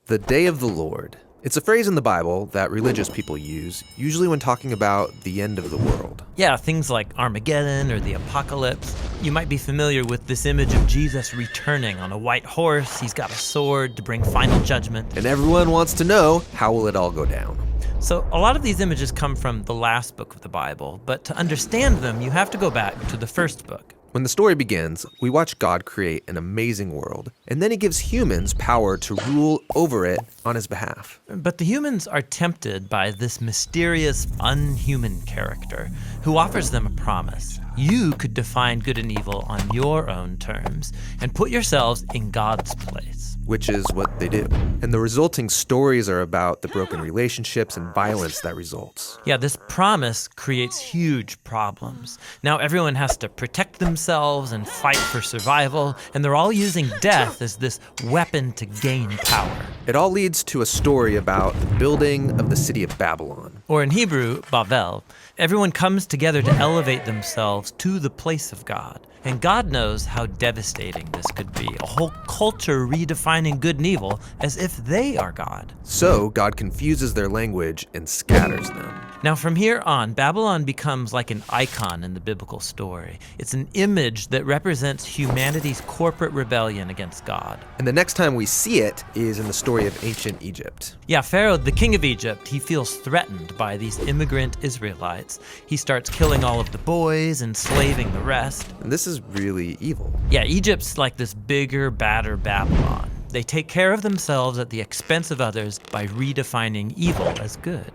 The day of the Lord. It's a phrase in the Bible that religious people use, usually when talking about the end of the world. Yeah, things like Armageddon or the apocalypse. You might be familiar with this image of Jesus returning on a white horse. He's got a sword to bring final judgment. And everyone wants to know, how will it all go down? So a lot of these images come from the last book of the Bible, but to understand them, you have to go back to the first book. When the story begins, we watch God create an amazing world, and then he gives humans power to rule over it on his behalf. But the humans are tempted by this mysterious, unhuman character who offers them a promise. You could define good and evil on your own terms and put yourselves in God's place. Which is what they do. And the resulting stories are about the broken relationships and violence that results. Yeah, this promise creates huge problems. Now everyone has to protect themselves and fight for survival, and they're all using death as this weapon to gain power. It all leads to a story about the building of the city of Babylon. Or in Hebrew, Bavel. Everyone comes together to elevate themselves to the place of God. And God knows how devastating this could be. A whole culture redefining good and evil as if they are God. So God confuses their language and scatters them. Now from here on, Babylon becomes like an icon in the biblical story. It's an image that represents humanity's corporate rebellion against God. And the next time we see it is in the story of ancient Egypt. Yeah, Pharaoh, the king of Egypt, he feels threatened by these immigrant Israelites. He starts killing all of the boys, enslaving the rest. And this is really evil. Yeah, Egypt's like this bigger, badder Babylon. They take care of themselves at the expense of others by redefining evil as good.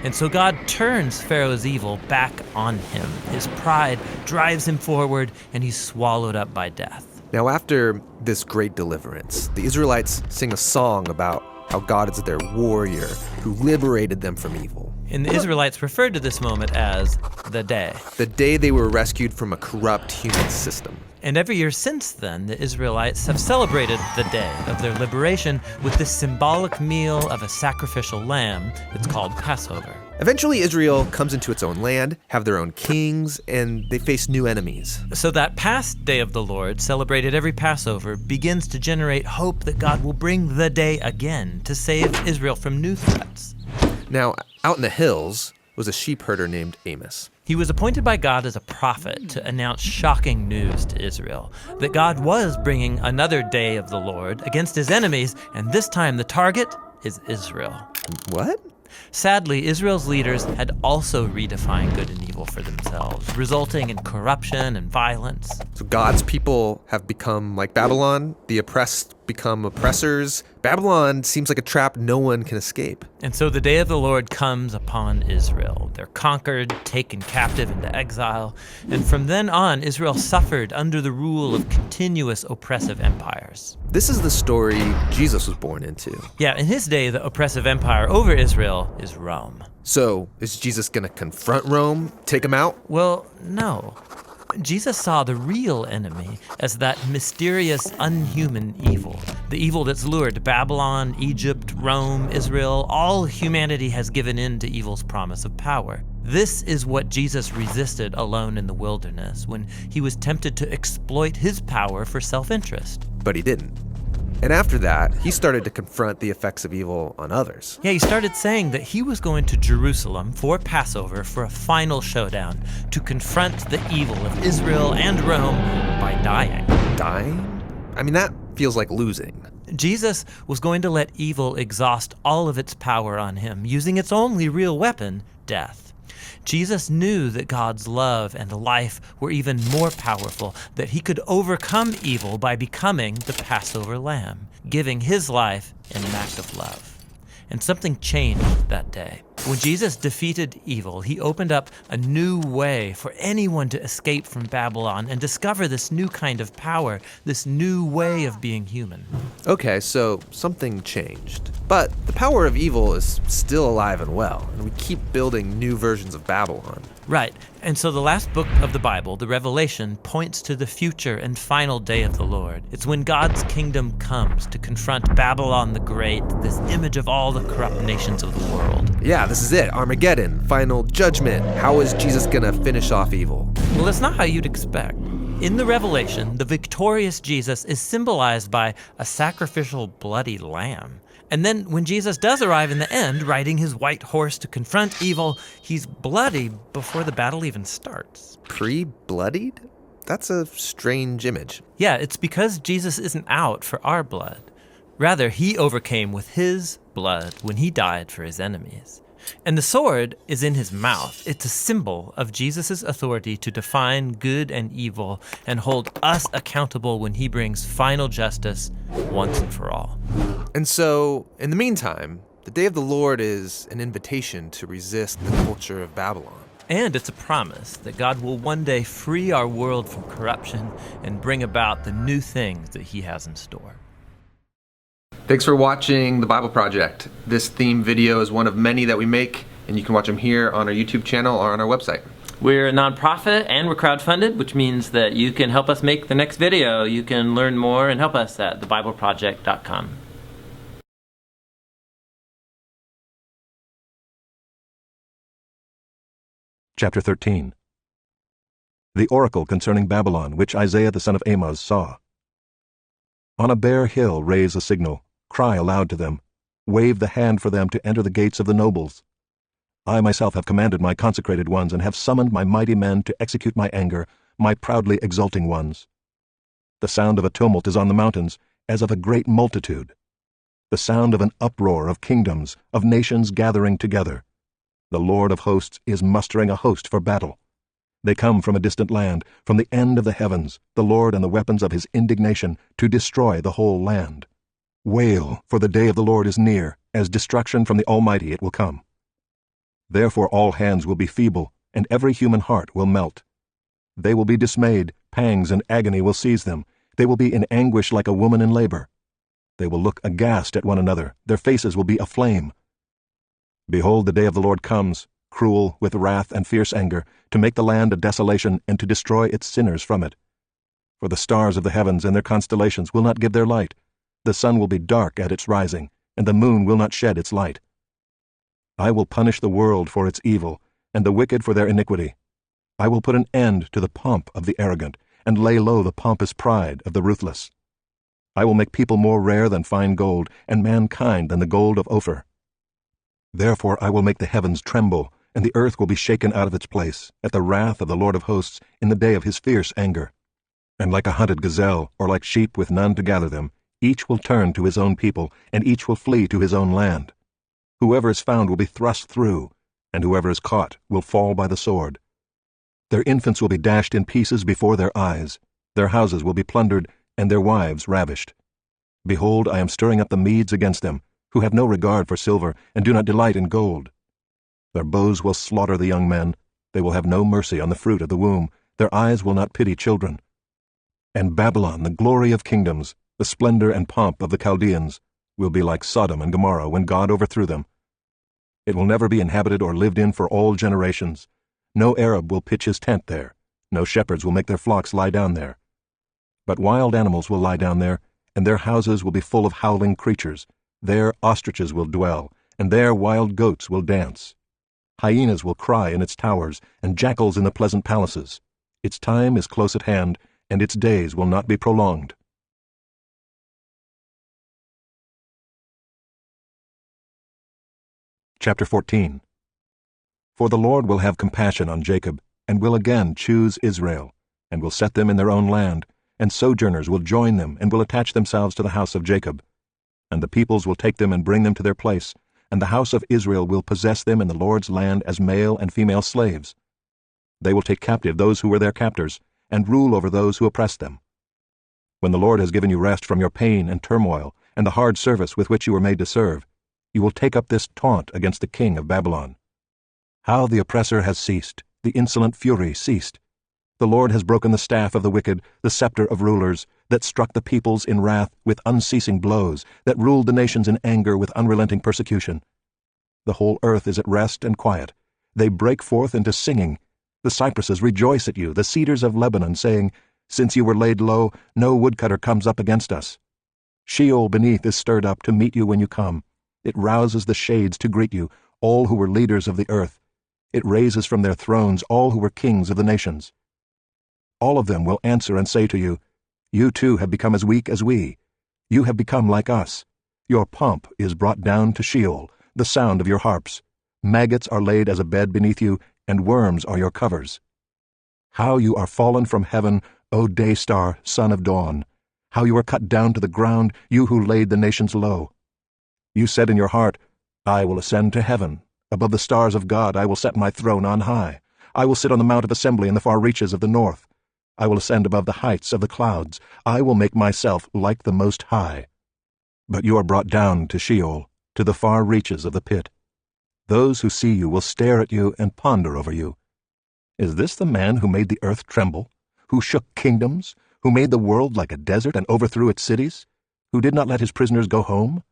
And so God turns Pharaoh's evil back on him. His pride drives him forward, and he's swallowed up by death. Now, after this great deliverance, the Israelites sing a song about how God is their warrior who liberated them from evil. And the Israelites referred to this moment as the day. The day they were rescued from a corrupt human system. And every year since then, the Israelites have celebrated the day of their liberation with this symbolic meal of a sacrificial lamb. It's called Passover. Eventually, Israel comes into its own land, have their own kings, and they face new enemies. So that past day of the Lord, celebrated every Passover, begins to generate hope that God will bring the day again to save Israel from new threats. Now, out in the hills was a sheep herder named Amos. He was appointed by God as a prophet to announce shocking news to Israel, that God was bringing another day of the Lord against his enemies, and this time the target is Israel. What? Sadly, Israel's leaders had also redefined good and evil for themselves, resulting in corruption and violence. So God's people have become like Babylon, the oppressed become oppressors. Babylon seems like a trap no one can escape. And so the day of the Lord comes upon Israel. They're conquered, taken captive into exile, and from then on, Israel suffered under the rule of continuous oppressive empires. This is the story Jesus was born into. Yeah, in his day, the oppressive empire over Israel is Rome. So, is Jesus gonna confront Rome, take him out? Well, no. Jesus saw the real enemy as that mysterious, unhuman evil. The evil that's lured Babylon, Egypt, Rome, Israel. All humanity has given in to evil's promise of power. This is what Jesus resisted alone in the wilderness when he was tempted to exploit his power for self-interest. But he didn't. And after that, he started to confront the effects of evil on others. Yeah, he started saying that he was going to Jerusalem for Passover for a final showdown to confront the evil of Israel and Rome by dying. Dying? I mean, that feels like losing. Jesus was going to let evil exhaust all of its power on him, using its only real weapon, death. Jesus knew that God's love and life were even more powerful, that he could overcome evil by becoming the Passover lamb, giving his life in an act of love. And something changed that day. When Jesus defeated evil, he opened up a new way for anyone to escape from Babylon and discover this new kind of power, this new way of being human. Okay, so something changed. But the power of evil is still alive and well, and we keep building new versions of Babylon. Right. And so the last book of the Bible, the Revelation, points to the future and final day of the Lord. It's when God's kingdom comes to confront Babylon the Great, this image of all the corrupt nations of the world. Yeah, this is it. Armageddon, final judgment. How is Jesus gonna finish off evil? Well, that's not how you'd expect. In the Revelation, the victorious Jesus is symbolized by a sacrificial bloody lamb. And then when Jesus does arrive in the end, riding his white horse to confront evil, he's bloody before the battle even starts. Pre-bloodied? That's a strange image. Yeah, it's because Jesus isn't out for our blood. Rather, he overcame with his blood when he died for his enemies. And the sword is in his mouth. It's a symbol of Jesus' authority to define good and evil and hold us accountable when he brings final justice once and for all. And so, in the meantime, the day of the Lord is an invitation to resist the culture of Babylon. And it's a promise that God will one day free our world from corruption and bring about the new things that he has in store. Thanks for watching The Bible Project. This theme video is one of many that we make, and you can watch them here on our YouTube channel or on our website. We're a nonprofit and we're crowdfunded, which means that you can help us make the next video. You can learn more and help us at thebibleproject.com. Chapter 13. The oracle concerning Babylon, which Isaiah the son of Amoz saw. On a bare hill raise a signal, cry aloud to them, wave the hand for them to enter the gates of the nobles. I myself have commanded my consecrated ones and have summoned my mighty men to execute my anger, my proudly exulting ones. The sound of a tumult is on the mountains, as of a great multitude. The sound of an uproar of kingdoms, of nations gathering together. The Lord of hosts is mustering a host for battle. They come from a distant land, from the end of the heavens, the Lord and the weapons of his indignation, to destroy the whole land. Wail, for the day of the Lord is near, as destruction from the Almighty it will come. Therefore all hands will be feeble, and every human heart will melt. They will be dismayed, pangs and agony will seize them. They will be in anguish like a woman in labor. They will look aghast at one another, their faces will be aflame. Behold, the day of the Lord comes, cruel, with wrath and fierce anger, to make the land a desolation and to destroy its sinners from it. For the stars of the heavens and their constellations will not give their light. The sun will be dark at its rising, and the moon will not shed its light. I will punish the world for its evil, and the wicked for their iniquity. I will put an end to the pomp of the arrogant, and lay low the pompous pride of the ruthless. I will make people more rare than fine gold, and mankind than the gold of Ophir. Therefore I will make the heavens tremble, and the earth will be shaken out of its place, at the wrath of the Lord of hosts, in the day of his fierce anger. And like a hunted gazelle, or like sheep with none to gather them, each will turn to his own people, and each will flee to his own land. Whoever is found will be thrust through, and whoever is caught will fall by the sword. Their infants will be dashed in pieces before their eyes, their houses will be plundered, and their wives ravished. Behold, I am stirring up the Medes against them, who have no regard for silver, and do not delight in gold. Their bows will slaughter the young men, they will have no mercy on the fruit of the womb, their eyes will not pity children. And Babylon, the glory of kingdoms, the splendor and pomp of the Chaldeans, will be like Sodom and Gomorrah when God overthrew them. It will never be inhabited or lived in for all generations. No Arab will pitch his tent there, no shepherds will make their flocks lie down there. But wild animals will lie down there, and their houses will be full of howling creatures. There ostriches will dwell, and there wild goats will dance. Hyenas will cry in its towers, and jackals in the pleasant palaces. Its time is close at hand, and its days will not be prolonged. Chapter 14. For the Lord will have compassion on Jacob, and will again choose Israel, and will set them in their own land, and sojourners will join them, and will attach themselves to the house of Jacob. And the peoples will take them and bring them to their place, and the house of Israel will possess them in the Lord's land as male and female slaves. They will take captive those who were their captors, and rule over those who oppressed them. When the Lord has given you rest from your pain and turmoil, and the hard service with which you were made to serve, you will take up this taunt against the king of Babylon. How the oppressor has ceased, the insolent fury ceased. The Lord has broken the staff of the wicked, the scepter of rulers, that struck the peoples in wrath with unceasing blows, that ruled the nations in anger with unrelenting persecution. The whole earth is at rest and quiet. They break forth into singing. The cypresses rejoice at you, the cedars of Lebanon, saying, Since you were laid low, no woodcutter comes up against us. Sheol beneath is stirred up to meet you when you come. It rouses the shades to greet you, all who were leaders of the earth. It raises from their thrones all who were kings of the nations. All of them will answer and say to you, You too have become as weak as we. You have become like us. Your pomp is brought down to Sheol, the sound of your harps. Maggots are laid as a bed beneath you, and worms are your covers. How you are fallen from heaven, O day star, son of dawn! How you are cut down to the ground, you who laid the nations low! You said in your heart, I will ascend to heaven. Above the stars of God I will set my throne on high. I will sit on the mount of assembly in the far reaches of the north. I will ascend above the heights of the clouds. I will make myself like the Most High. But you are brought down to Sheol, to the far reaches of the pit. Those who see you will stare at you and ponder over you. Is this the man who made the earth tremble, who shook kingdoms, who made the world like a desert and overthrew its cities, who did not let his prisoners go home?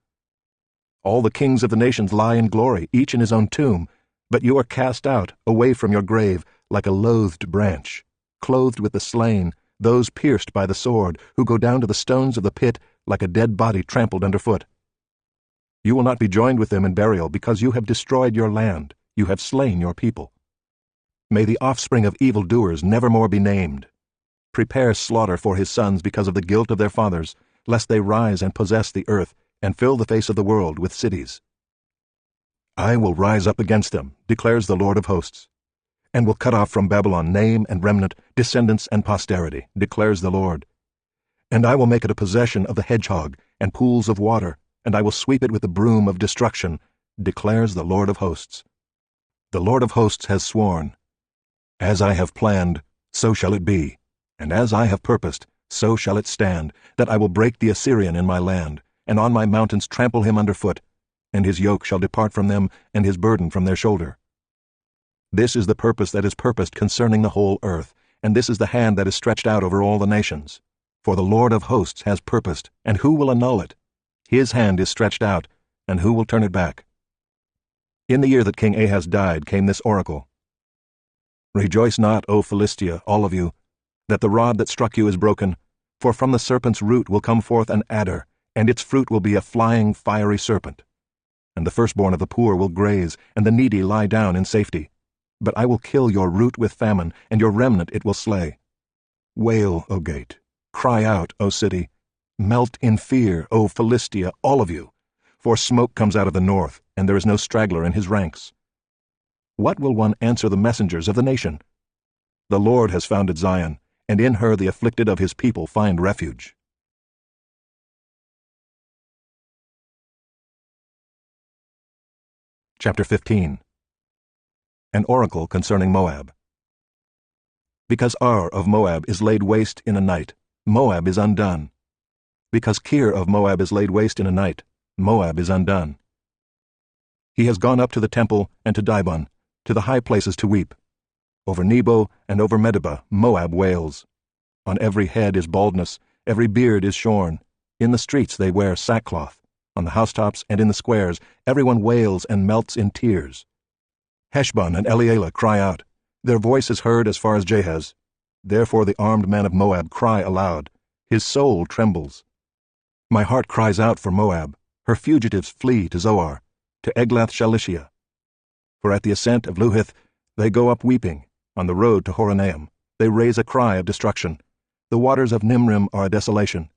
All the kings of the nations lie in glory, each in his own tomb, but you are cast out, away from your grave, like a loathed branch, clothed with the slain, those pierced by the sword, who go down to the stones of the pit like a dead body trampled underfoot. You will not be joined with them in burial, because you have destroyed your land, you have slain your people. May the offspring of evildoers never more be named. Prepare slaughter for his sons because of the guilt of their fathers, lest they rise and possess the earth, and fill the face of the world with cities. I will rise up against them, declares the Lord of hosts, and will cut off from Babylon name and remnant, descendants and posterity, declares the Lord. And I will make it a possession of the hedgehog and pools of water, and I will sweep it with the broom of destruction, declares the Lord of hosts. The Lord of hosts has sworn, as I have planned, so shall it be, and as I have purposed, so shall it stand, that I will break the Assyrian in my land, and on my mountains trample him underfoot, and his yoke shall depart from them, and his burden from their shoulder. This is the purpose that is purposed concerning the whole earth, and this is the hand that is stretched out over all the nations. For the Lord of hosts has purposed, and who will annul it? His hand is stretched out, and who will turn it back? In the year that King Ahaz died came this oracle. Rejoice not, O Philistia, all of you, that the rod that struck you is broken, for from the serpent's root will come forth an adder, and its fruit will be a flying, fiery serpent. And the firstborn of the poor will graze, and the needy lie down in safety. But I will kill your root with famine, and your remnant it will slay. Wail, O gate. Cry out, O city. Melt in fear, O Philistia, all of you. For smoke comes out of the north, and there is no straggler in his ranks. What will one answer the messengers of the nation? The Lord has founded Zion, and in her the afflicted of his people find refuge. Chapter 15. An oracle concerning Moab. Because Ar of Moab is laid waste in a night, Moab is undone. Because Kir of Moab is laid waste in a night, Moab is undone. He has gone up to the temple and to Dibon, to the high places to weep. Over Nebo and over Medeba Moab wails. On every head is baldness, every beard is shorn. In the streets they wear sackcloth. On the housetops and in the squares everyone wails and melts in tears. Heshbon and Elealeh cry out. Their voice is heard as far as Jahaz. Therefore the armed men of Moab cry aloud. His soul trembles. My heart cries out for Moab. Her fugitives flee to Zoar, to Eglath-Shalishiah. For at the ascent of Luhith they go up weeping. On the road to Horonaim they raise a cry of destruction. The waters of Nimrim are a desolation.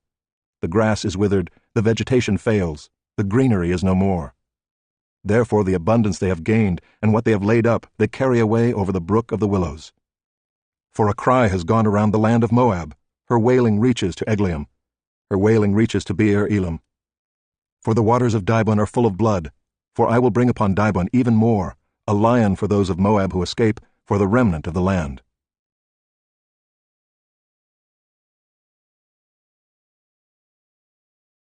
The grass is withered, the vegetation fails, the greenery is no more. Therefore the abundance they have gained, and what they have laid up, they carry away over the brook of the willows. For a cry has gone around the land of Moab. Her wailing reaches to Eglaim. Her wailing reaches to Beer Elam. For the waters of Dibon are full of blood. For I will bring upon Dibon even more, a lion for those of Moab who escape, for the remnant of the land.